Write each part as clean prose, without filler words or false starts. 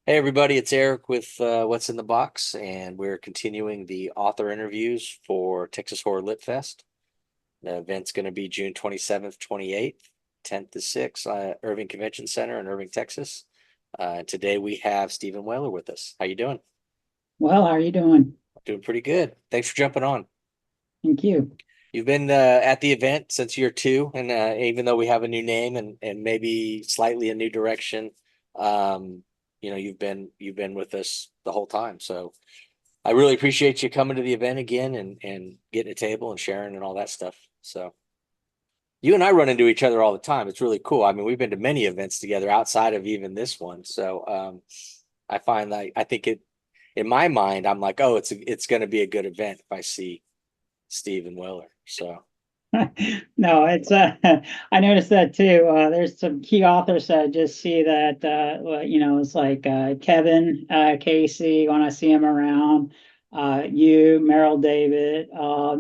Hey everybody, it's Eric with What's in the Box, and we're continuing the author interviews for Texas Horror Lit Fest. The event's going to be June 27th, 28th, 10th to 6th, Irving Convention Center in Irving, Texas. Today we have Stephen Whaler with us. How you doing? Well, how are you doing? Doing pretty good. Thanks for jumping on. Thank you. You've been at the event since year two, and even though we have a new name and maybe slightly a new direction, um, you've been with us the whole time. So I really appreciate you coming to the event again and getting a table and sharing and all that stuff. So you and I run into each other all the time. It's really cool. I mean, we've been to many events together outside of even this one. So I find that I think it in my mind, I'm like, oh, it's going to be a good event if I see Steve and Weller. So No, it's I noticed that too. There's some key authors that I just see that well, it's like Kevin Casey when I see him around, you, Merrill David,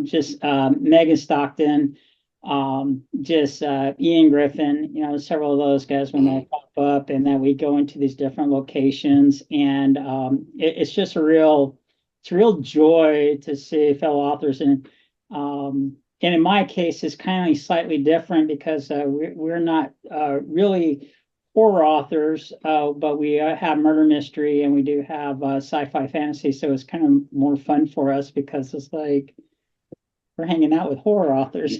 just Megan Stockton, just Ian Griffin, several of those guys when they mhm. pop up and then we go into these different locations and it's just it's a real joy to see fellow authors and in my case, it's kind of slightly different because we're not really horror authors, but we have murder mystery and we do have sci-fi fantasy. So it's kind of more fun for us because it's like we're hanging out with horror authors.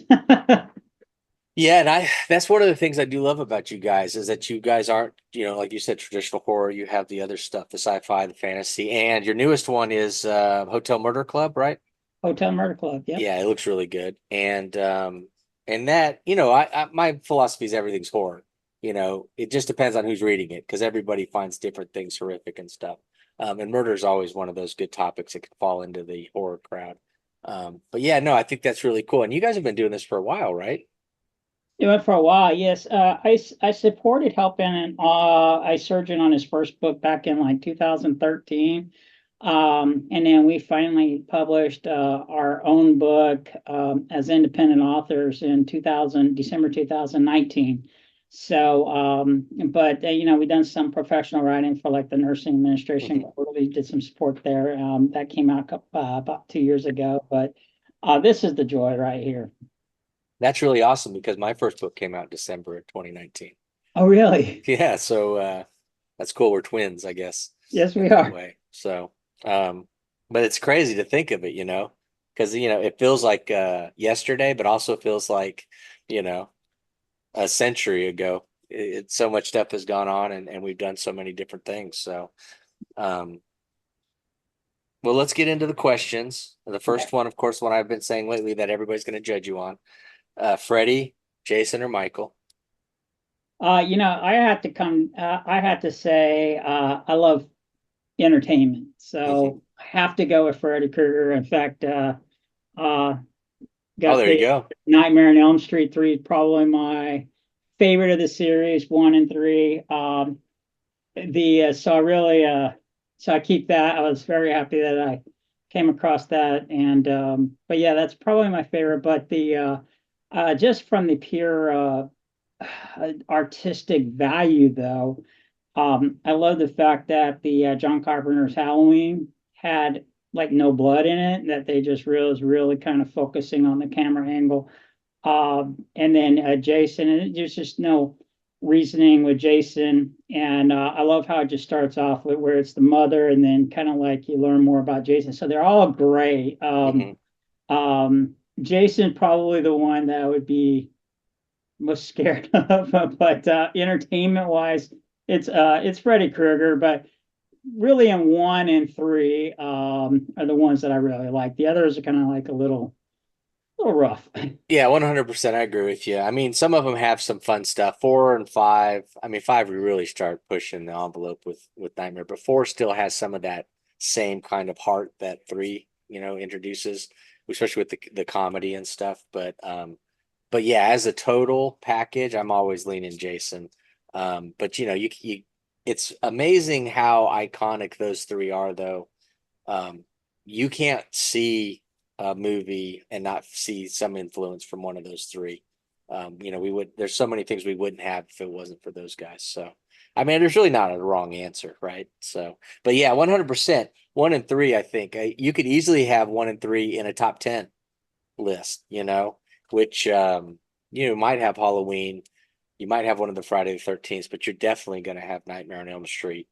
Yeah, and I that's one of the things I do love about you guys is that you guys aren't, like you said, traditional horror. You have the other stuff, the sci-fi, the fantasy, and your newest one is Hotel Murder Club, right? Hotel Murder Club. Yep. Yeah, it looks really good. And that, I my philosophy is everything's horror. It just depends on who's reading it because everybody finds different things horrific and stuff. And murder is always one of those good topics that can fall into the horror crowd. But yeah, no, I think that's really cool. And you guys have been doing this for a while, right? It went for a while. Yes. I supported helping a surgeon on his first book back in like 2013. And then we finally published our own book as independent authors in 2000, December 2019. So, but we've done some professional writing for like the nursing administration. Hmm. We did some support there. That came out about 2 years ago. But this is the joy right here. That's really awesome because my first book came out in December of 2019. Oh, really? Yeah, so that's cool. We're twins, I guess, Yes, in we that are. way. So, but it's crazy to think of it, because it feels like yesterday, but also feels like, you know, a century ago. So much stuff has gone on, and we've done so many different things. So, um, well, let's get into the questions. The first one, of course, one I've been saying lately that everybody's going to judge you on, Freddie, Jason, or Michael. I had to say, I love entertainment. Hmm. So I have to go with Freddy Krueger. In fact, uh, Oh, got there you the go. Nightmare on Elm Street 3, probably my favorite of the series, 1 and 3. So I keep that. I was very happy that I came across that. And, but yeah, that's probably my favorite. But just from the pure, artistic value, though. I love the fact that the John Carpenter's Halloween had like no blood in it, that they just really kind of focusing on the camera angle. And then Jason, and there's just no reasoning with Jason. And I love how it just starts off with where it's the mother, and then kind of like you learn more about Jason. So they're all great. Hmm. Jason probably the one that I would be most scared of. But entertainment wise, it's Freddy Krueger. But really, in 1 and 3 are the ones that I really like. The others are kind of like a little rough. Yeah, 100%. I agree with you. I mean, some of them have some fun stuff. Four and five. I mean, five, we really start pushing the envelope with Nightmare, but four still has some of that same kind of heart that three, introduces, especially with the comedy and stuff. But yeah, as a total package, I'm always leaning Jason. But it's amazing how iconic those three are, though. Um, you can't see a movie and not see some influence from one of those three. We would, there's so many things we wouldn't have if it wasn't for those guys. So, I mean, there's really not a wrong answer, right? So, but yeah, 100%. 1 and 3, I think you could easily have 1 and 3 in a top 10 list, which might have Halloween, you might have one of the Friday the 13th, but you're definitely going to have Nightmare on Elm Street,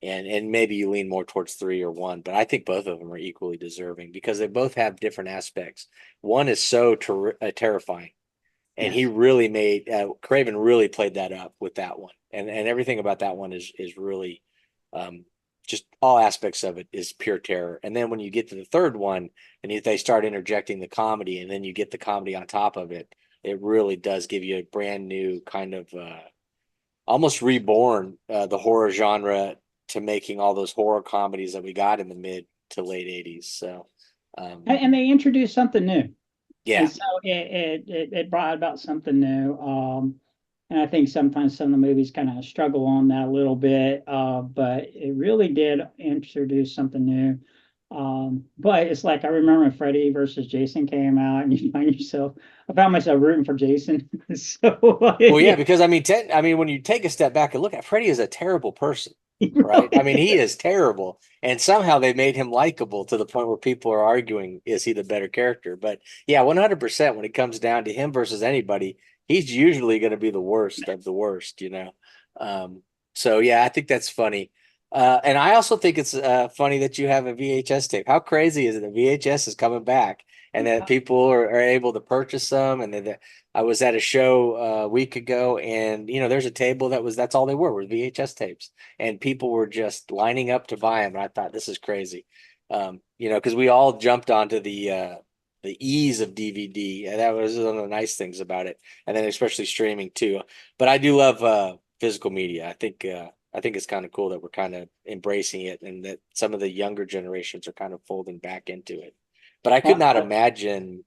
and maybe you lean more towards 3 or 1, but I think both of them are equally deserving because they both have different aspects. One is so terrifying, and he Yes. really made Craven really played that up with that one, and everything about that one is really um, just all aspects of it is pure terror. And then when you get to the third one, and they start interjecting the comedy, and then you get the comedy on top of it, it really does give you a brand new kind of almost reborn the horror genre to making all those horror comedies that we got in the mid to late 80s. So, And they introduced something new. And yeah. so it brought about something new. And I think sometimes some of the movies kind of struggle on that a little bit, but it really did introduce something new. But it's like I remember when Freddy versus Jason came out, and you find yourself, I found myself rooting for Jason. So Well, yeah, yeah, because I mean, when you take a step back and look at Freddie is a terrible person, he right? I mean, really he is terrible, and somehow they made him likable to the point where people are arguing, is he the better character? But yeah, 100% when it comes down to him versus anybody, he's usually going to be the worst of the worst. Um, so yeah, I think that's funny. And I also think it's funny that you have a VHS tape. How crazy is it that VHS is coming back and that people are able to purchase them, and that I was at a show a week ago, and there's a table that's all they were VHS tapes, and people were just lining up to buy them. And I thought this is crazy, because we all jumped onto the ease of DVD, and that was one of the nice things about it, and then especially streaming too. But I do love physical media. I think it's kind of cool that we're kind of embracing it, and that some of the younger generations are kind of folding back into it. But I could well, not imagine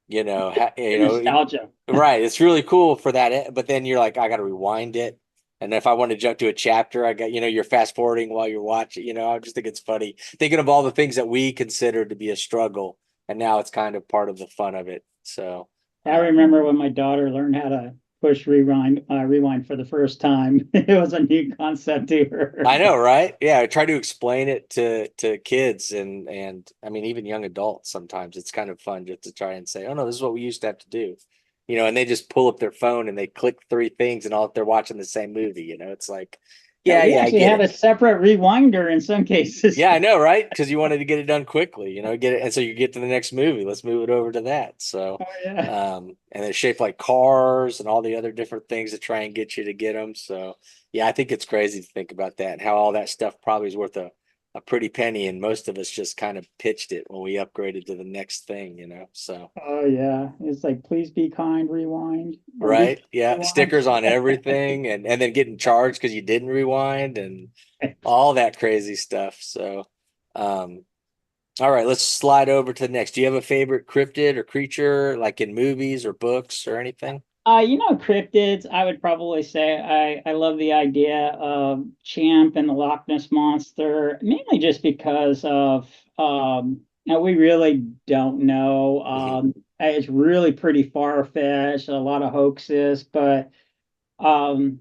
the nostalgia. right. It's really cool for that, but then you're like, I got to rewind it. And if I want to jump to a chapter, I got, you're fast forwarding while you're watching, I just think it's funny thinking of all the things that we consider to be a struggle. And now it's kind of part of the fun of it. So, I remember when my daughter learned how to push rewind for the first time. It was a new concept to her. I know, right? Yeah, I try to explain it to kids, and I mean even young adults sometimes. It's kind of fun just to try and say, "Oh no, this is what we used to have to do." And they just pull up their phone and they click 3 things and all they're watching the same movie. It's like, yeah, We yeah, I actually get have it. a separate rewinder in some cases. Yeah, I know, right? Because you wanted to get it done quickly, get it, and so you get to the next movie. Let's move it over to that. So, Oh yeah. and they're shaped like cars and all the other different things to try and get you to get them. So, yeah, I think it's crazy to think about that and how all that stuff probably is worth a pretty penny, and most of us just kind of pitched it when we upgraded to the next thing. So, Oh yeah. It's like please be kind, rewind, or be right, kind, yeah, rewind. stickers on everything, and then getting charged because you didn't rewind and all that crazy stuff. So, um. All right, let's slide over to the next. Do you have a favorite cryptid or creature, like in movies or books or anything? Cryptids, I would probably say I love the idea of Champ and the Loch Ness Monster, mainly just because of we really don't know. Hmm. It's really pretty far-fetched, a lot of hoaxes, um,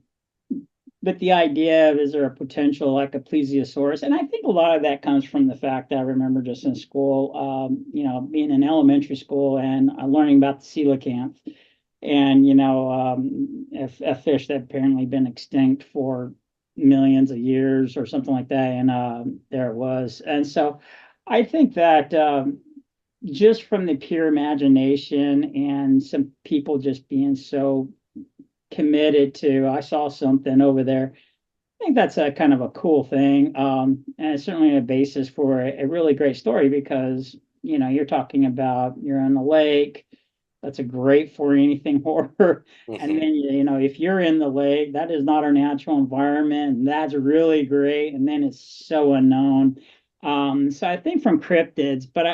but the idea of is there a potential like a plesiosaurus, and I think a lot of that comes from the fact that I remember just in school, being in elementary school and learning about the coelacanth, and a fish that apparently been extinct for millions of years or something like that, and there it was. And so I think that just from the pure imagination and some people just being so committed to, I saw something over there. I think that's a kind of a cool thing, and it's certainly a basis for a really great story because you're talking about you're on the lake. That's a great for anything horror. And Hmm. then if you're in the lake, that is not our natural environment, and that's really great. And then it's so unknown. So I think from cryptids, but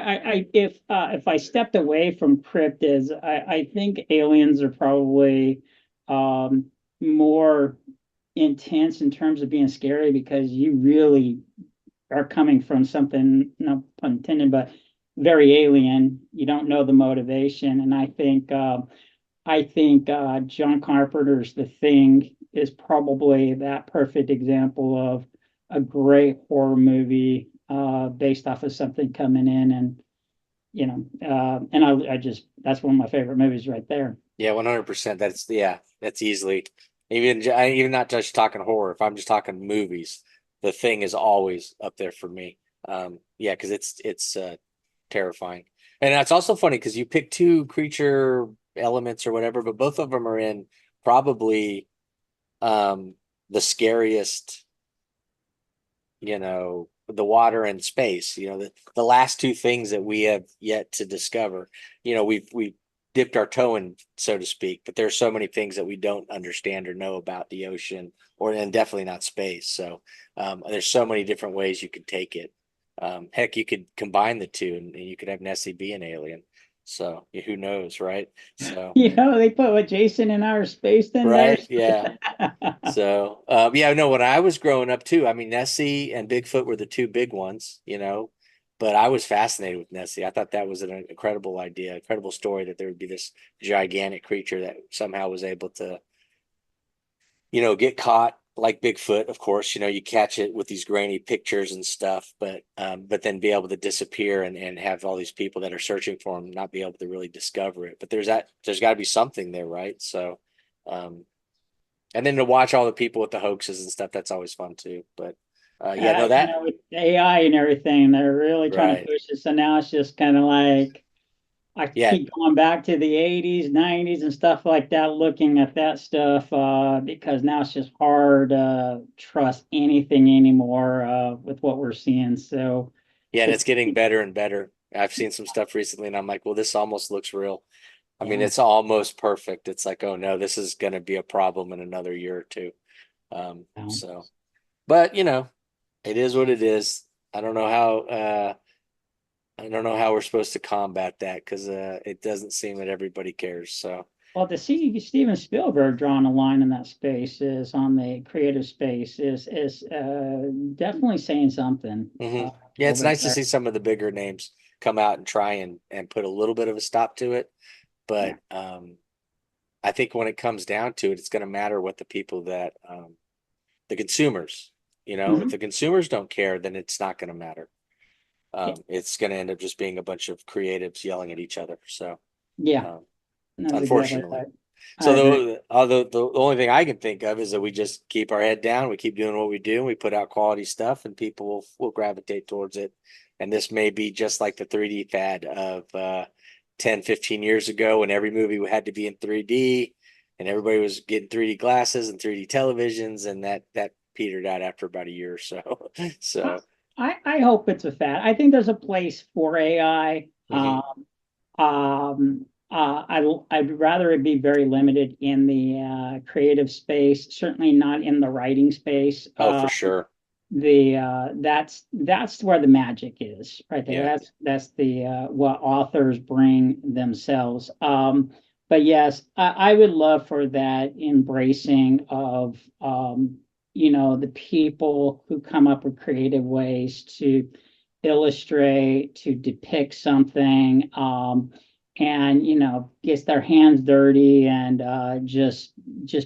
if I stepped away from cryptids, I think aliens are probably more intense in terms of being scary because you really are coming from something, no pun intended, but very alien. You don't know the motivation, and I think John Carpenter's The Thing. is probably that perfect example of a great horror movie based off of something coming in, and and I just that's one of my favorite movies right there. Yeah, 100%. That's easily even not just talking horror. If I'm just talking movies, The Thing is always up there for me. Yeah, because it's terrifying, and it's also funny because you pick two creature elements or whatever, but both of them are in probably the scariest, the water and space, the last two things that we have yet to discover. We've dipped our toe in, so to speak, but there's so many things that we don't understand or know about the ocean, and definitely not space. So there's so many different ways you could take it. Heck, you could combine the two, and you could have Nessie be an alien. So who knows, right? So They put what Jason in outer space in there. right, yeah. So, yeah, no, when I was growing up too, I mean, Nessie and Bigfoot were the two big ones, but I was fascinated with Nessie. I thought that was an incredible idea, incredible story that there would be this gigantic creature that somehow was able to, get caught like Bigfoot. Of course, you catch it with these grainy pictures and stuff, but then be able to disappear and have all these people that are searching for him not be able to really discover it. But there's got to be something there, right? So, um, and then to watch all the people with the hoaxes and stuff, that's always fun too. But yeah, no, With AI and everything, they're really trying to right. push it. So now it's just kind of like I Yeah, keep going back to the 80s, 90s and stuff like that, looking at that stuff, because now it's just hard to trust anything anymore, with what we're seeing. So yeah, and it's, it's getting better and better. I've seen some stuff recently and I'm like, well, this almost looks real. I mean, yeah. it's almost perfect. It's like, oh no, this is going to be a problem in another year or two. um, So, but it is what it is. I don't know how, I don't know how we're supposed to combat that because it doesn't seem that everybody cares. So, well, to see Steven Spielberg drawing a line in that space is on the creative space is definitely saying something yeah, it's over nice to there. see some of the bigger names come out and try and put a little bit of a stop to it. Yeah. But I think when it comes down to it, it's going to matter what the people that the consumers, if Mhm. the consumers don't care, then it's not going to matter. Yeah. It's going to end up just being a bunch of creatives yelling at each other. So, Yeah. um, That's exactly unfortunately. right. I So agree. the only thing I can think of is that we just keep our head down, we keep doing what we do, and we put out quality stuff, and people will gravitate towards it. And this may be just like the 3D fad of 10, 15 years ago when every movie had to be in 3D and everybody was getting 3D glasses and 3D televisions, and that petered out after about a year or so. I, So, I hope it's a fad. I think there's a place for AI. mhm. I'd rather it be very limited in the creative space, certainly not in the writing space. Oh, for sure. That's where the magic is right there. Yeah. That's the what authors bring themselves. But yes, I would love for that embracing of the people who come up with creative ways to illustrate, to depict something, and gets their hands dirty and just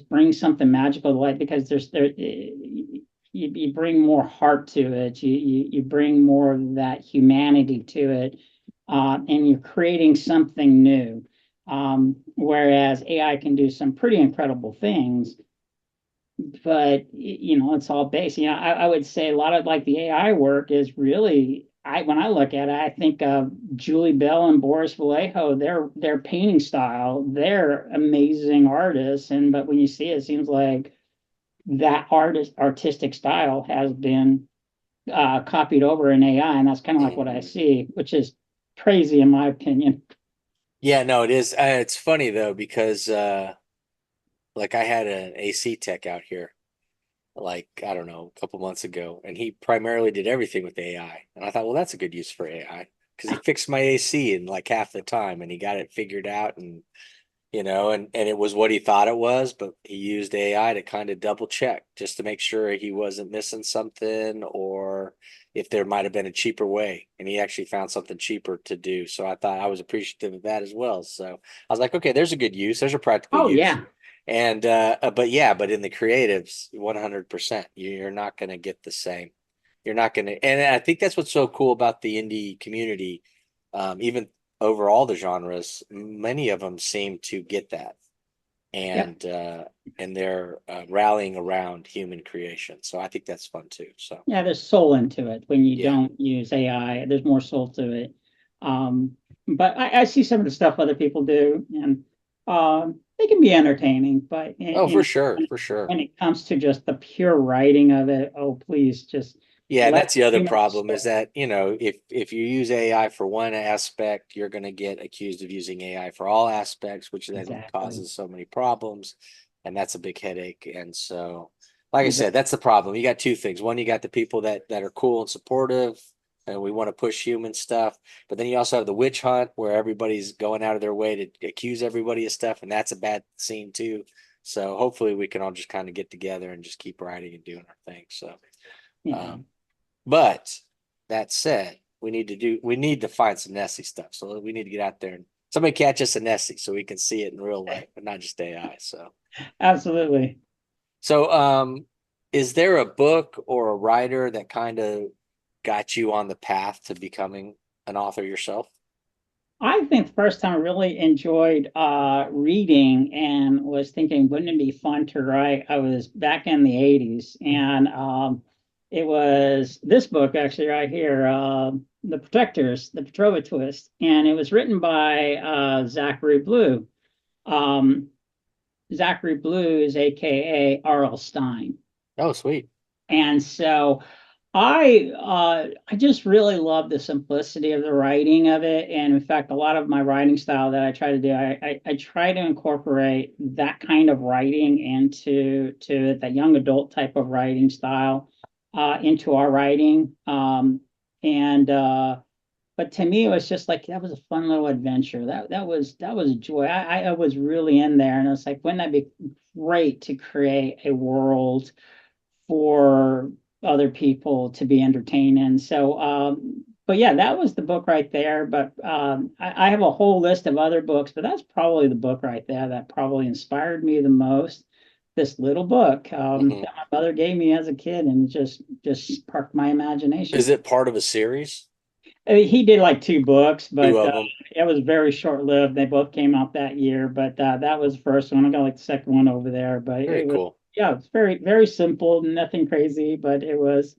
bring something magical to life, because you bring more heart to it. You bring more of that humanity to it, and you're creating something new. Whereas AI can do some pretty incredible things, but it's all based. I would say a lot of like the AI work is really. When I look at it, I think of Julie Bell and Boris Vallejo. Their painting style, they're amazing artists, but when you see it, it seems like that artistic style has been copied over in AI, and that's kind of like what I Mhm. see, which is crazy in my opinion. Yeah, no, it is. It's funny though because like I had an AC tech out here like I don't know a couple months ago, and he primarily did everything with AI, and I thought, well, that's a good use for AI because he fixed my AC in like half the time, and he got it figured out, and and it was what he thought it was, but he used AI to kind of double check just to make sure he wasn't missing something or if there might have been a cheaper way. And he actually found something cheaper to do. So I thought I was appreciative of that as well. So I was like, okay, there's a good use. There's a practical Oh use. yeah, And but yeah, but in the creatives, 100%, you're not going to get the same. You're not going to, and I think that's what's so cool about the indie community. Even over all the genres, many of them seem to get that, Yep. and they're rallying around human creation. So I think that's fun too. So Yeah, there's soul into it when you yeah. don't use AI. There's more soul to it. But I see some of the stuff other people do, and they can be entertaining. But Oh, for sure, for sure. when it comes to just the pure writing of it, oh, please just Yeah, and let that's the other humans problem is start. that, if you use AI for one aspect, you're going to get accused of using AI for all aspects, which then Exactly. causes so many problems, and that's a big headache. And so, like I said, Exactly. that's the problem. You got two things. One, you got the people that are cool and supportive, and we want to push human stuff, but then you also have the witch hunt where everybody's going out of their way to accuse everybody of stuff, and that's a bad scene too. So hopefully we can all just kind of get together and just keep writing and doing our thing. So. Yeah. Um, but that said, we need to find some Nessie stuff. So we need to get out there and somebody catch us a Nessie so we can see it in real life, but not just AI. Absolutely. So is there a book or a writer that kind of got you on the path to becoming an author yourself? I think the first time I really enjoyed reading and was thinking, wouldn't it be fun to write? I was back in the 80s, and it was this book actually right here, The Protectors, The Petrova Twist, and it was written by Zachary Blue. Um, Zachary Blue is AKA R.L. Stein. Oh, sweet. And so I just really love the simplicity of the writing of it. And in fact, a lot of my writing style that I try to do, I try to incorporate that kind of writing into to the young adult type of writing style into our writing. And but to me, it was just like that was a fun little adventure. That was a joy. I was really in there, and it's like, wouldn't that be great to create a world for other people to be entertained in. So, but yeah, that was the book right there. But I have a whole list of other books, but that's probably the book right there that probably inspired me the most. This little book Hmm. that my mother gave me as a kid, and just sparked my Is imagination. it part of a series? I mean, he did like two books, Two but of them? it was very short lived. They both came out that year, but that was the first one. I got like the second one over there, but Very it was cool. yeah, it's very simple, nothing crazy, but it was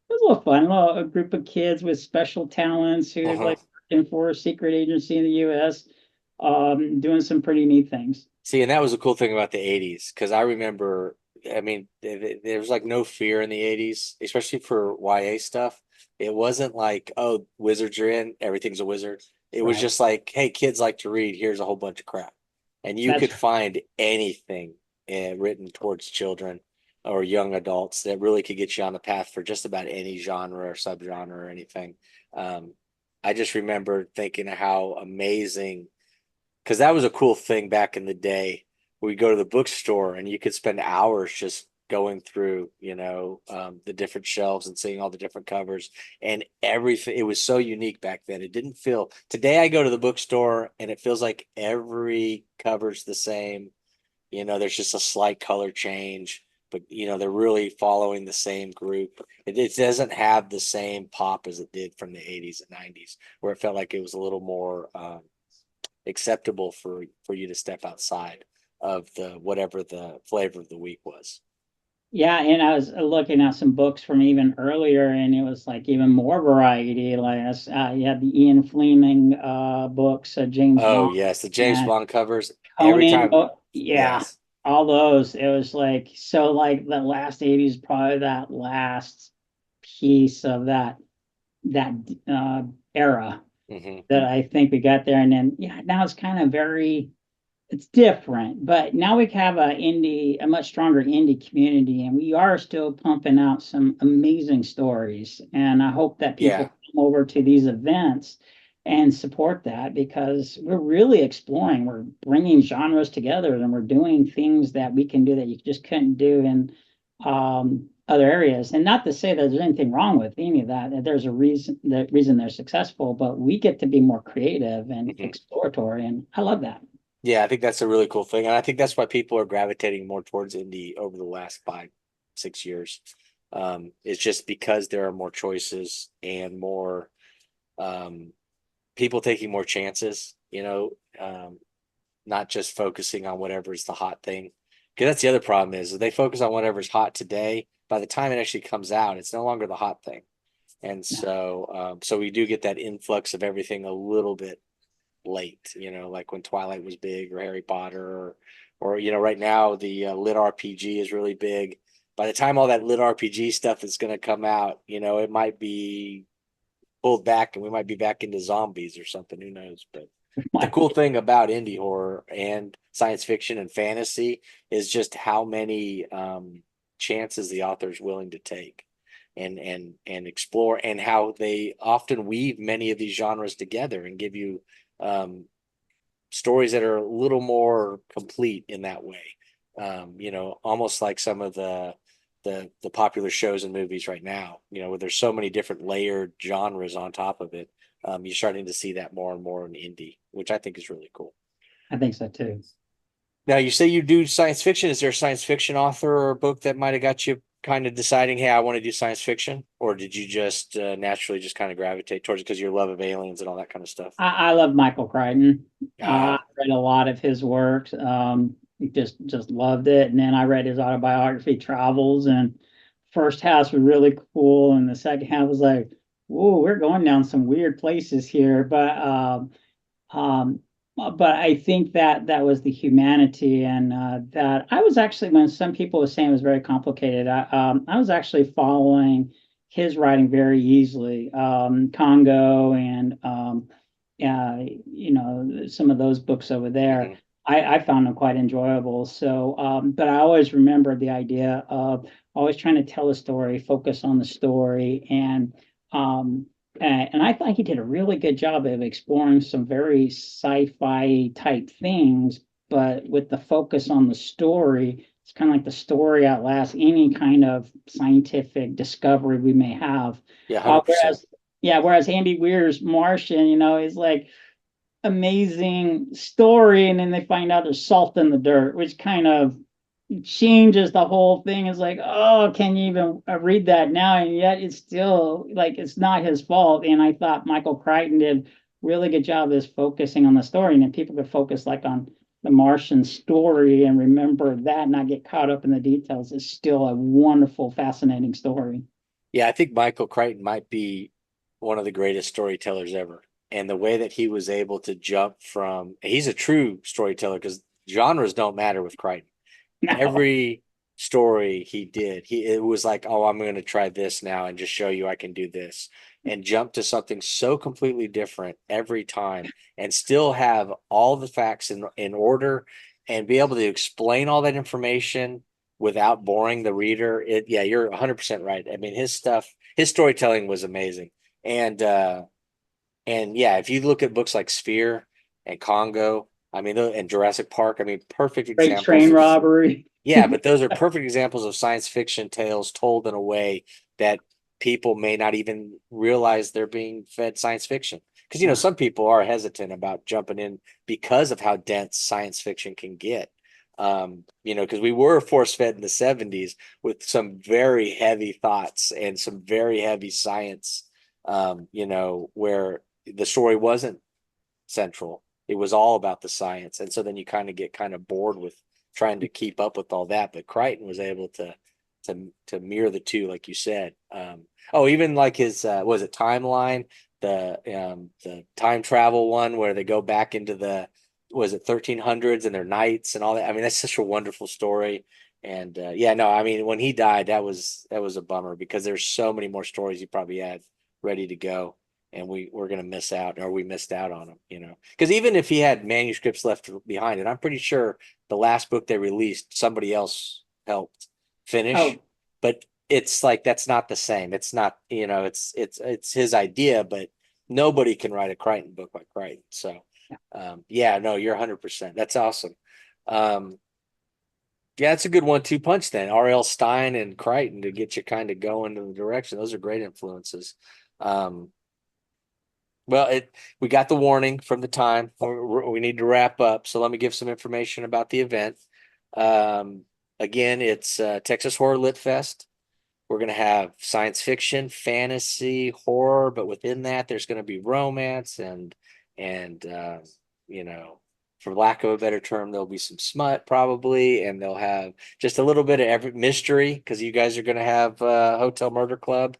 a little fun. A group of kids with special talents who Uh-huh. like working for a secret agency in the U.S. Doing some pretty neat things. See, and that was a cool thing about the 80s because I remember, I mean, there was like no fear in the 80s, especially for YA stuff. It wasn't like, oh, wizards are in, everything's a wizard. It was Right. just like, hey, kids like to read, here's a whole bunch of crap. And you That's could find anything written towards children or young adults that really could get you on the path for just about any genre or subgenre or anything. Um, I just remember thinking how amazing because that was a cool thing back in the day. We go to the bookstore and you could spend hours just going through, the different shelves and seeing all the different covers and everything. It was so unique back then. It didn't feel. Today I go to the bookstore and it feels like every cover's the same. There's just a slight color change, but they're really following the same group. It doesn't have the same pop as it did from the 80s and 90s, where it felt like it was a little more acceptable for you to step outside of the whatever the flavor of the week was. Yeah, and I was looking at some books from even earlier, and it was like even more variety. Like you had the Ian Fleming books, James Oh Bond, yes, the James and Bond covers every Conan. time. Yeah, Yes. all those. It was like so like the last 80s, probably that last piece of that era Hmm. that I think we got there. And then yeah, now it's kind of very it's different, but now we have a much stronger indie community, and we are still pumping out some amazing stories. And I hope that people Yeah. come over to these events and support that because we're really exploring, we're bringing genres together, and we're doing things that we can do that you just couldn't do in other areas. And not to say that there's anything wrong with any of that. There's a reason, the reason they're successful, but we get to be more creative and Hmm. exploratory, and I love that. Yeah, I think that's a really cool thing. And I think that's why people are gravitating more towards indie over the last 5, 6 years. It's just because there are more choices and more um, people taking more chances, not just focusing on whatever's the hot thing. Because that's the other problem is if they focus on whatever's hot today, by the time it actually comes out, it's no longer the hot thing. And Yeah. so we do get that influx of everything a little bit late, like when Twilight was big or Harry Potter or right now the lit RPG is really big. By the time all that lit RPG stuff is going to come out, it might be pulled back and we might be back into zombies or something. Who knows? But the Might cool be. thing about indie horror and science fiction and fantasy is just how many chances the author is willing to take and explore, and how they often weave many of these genres together and give you um, stories that are a little more complete in that way. Almost like some of the popular shows and movies right now, where there's so many different layered genres on top of it. You're starting to see that more and more in indie, which I think is really cool. I think so too. Now, you say you do science fiction. Is there a science fiction author or book that might have got you kind of deciding, hey, I want to do science fiction? Or did you just naturally just kind of gravitate towards it because your love of aliens and all that kind of stuff? I love Michael Crichton. I Uh, read a lot of his works. Just loved it. And then I read his autobiography, Travels, and first half was really cool, and the second half was like, whoa, we're going down some weird places here. Um, but I think that that was the humanity, and that I was actually, when some people were saying it was very complicated, I was actually following his writing very easily. Congo and some of those books over there. mhm. I found them quite enjoyable. So, but I always remember the idea of always trying to tell a story, focus on the story, um, and I thought he did a really good job of exploring some very sci-fi type things, but with the focus on the story, it's kind of like the story outlasts any kind of scientific discovery we may have. Yeah, 100%. Whereas Andy Weir's Martian, is like amazing story, and then they find out there's salt in the dirt, which kind of changes the whole thing. It's like, oh, can you even read that now? And yet it's still like it's not his fault. And I thought Michael Crichton did really good job of focusing on the story, and then people could focus like on the Martian story and remember that, not get caught up in the details. It's still a wonderful, fascinating story. Yeah, I think Michael Crichton might be one of the greatest storytellers ever. And the way that he was able to jump from, he's a true storyteller because genres don't matter with Crichton. No. Every story he did, it was like, oh, I'm going to try this now and just show you I can do this, and jump to something so completely different every time, and still have all the facts in order, and be able to explain all that information without boring the reader. Yeah, you're 100% right. I mean, his stuff, his storytelling was amazing, and yeah, if you look at books like Sphere and Congo, I mean, and Jurassic Park, I mean, perfect Great examples train of, robbery. yeah, but those are perfect examples of science fiction tales told in a way that people may not even realize they're being fed science fiction. Because, Yeah. some people are hesitant about jumping in because of how dense science fiction can get. Because we were force fed in the 70s with some very heavy thoughts and some very heavy science, where the story wasn't central. It was all about the science. And so then you kind of get kind of bored with trying to keep up with all that. But Crichton was able to mirror the two, like you said. Even like his was it Timeline, the time travel one where they go back into the was it 1300s and their knights and all that. I mean, that's such a wonderful story. And yeah, no, I mean, when he died, that was a bummer because there's so many more stories he probably had ready to go, and we're going to miss out, or we missed out on him, because even if he had manuscripts left behind, and I'm pretty sure the last book they released somebody else helped finish, Oh, but it's like that's not the same. It's not, it's his idea, but nobody can write a Crichton book like Crichton. So yeah, no, you're 100%. That's awesome. um yeah, it's a good 1-2 punch then. R.L. Stein and Crichton to get you kind of going in the direction. Those are great influences. um Well, we got the warning from the time. We need to wrap up. So let me give some information about the event. Um, Again, it's Texas Horror Lit Fest. We're going to have science fiction, fantasy, horror, but within that, there's going to be romance and you know, for lack of a better term, there'll be some smut probably, and they'll have just a little bit of every mystery because you guys are going to have Hotel Murder Club,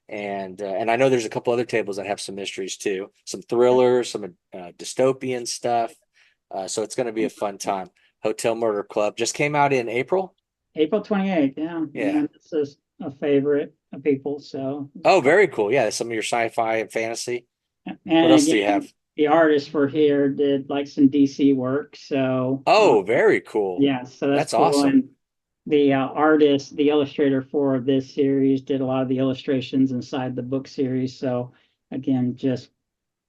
and I know there's a couple other tables that have some mysteries too, some thrillers, some dystopian stuff. So it's going to be a fun time. Hotel Murder Club just came out in April. April 28th, yeah. Yeah. And this is a favorite of people. So, Oh, very cool. Yeah, some of your sci-fi and fantasy. What and else do you again, have? the artists for here did like some DC work. So, Oh, very cool. yeah, so that's That's cool. awesome. And the artist, the illustrator for this series, did a lot of the illustrations inside the book series. So, again, just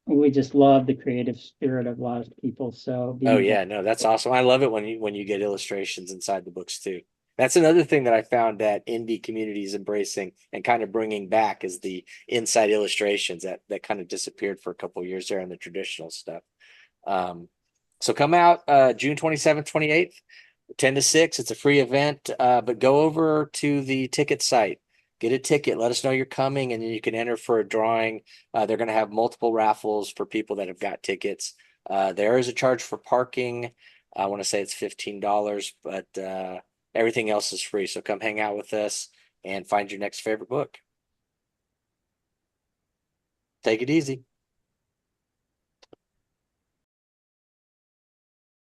we just love the creative spirit of a lot of people. So, Oh being able yeah, no, that's awesome. I love it when you get illustrations inside the books too. That's another thing that I found that indie community is embracing and kind of bringing back is the inside illustrations that kind of disappeared for a couple of years there in the traditional stuff. Um, so come out June 27th, 28th. 10 to 6. It's a free event, but go over to the ticket site, get a ticket, let us know you're coming, and you can enter for a drawing. They're going to have multiple raffles for people that have got tickets. There is a charge for parking. I want to say it's $15, but everything else is free. So come hang out with us and find your next favorite book. Take it easy.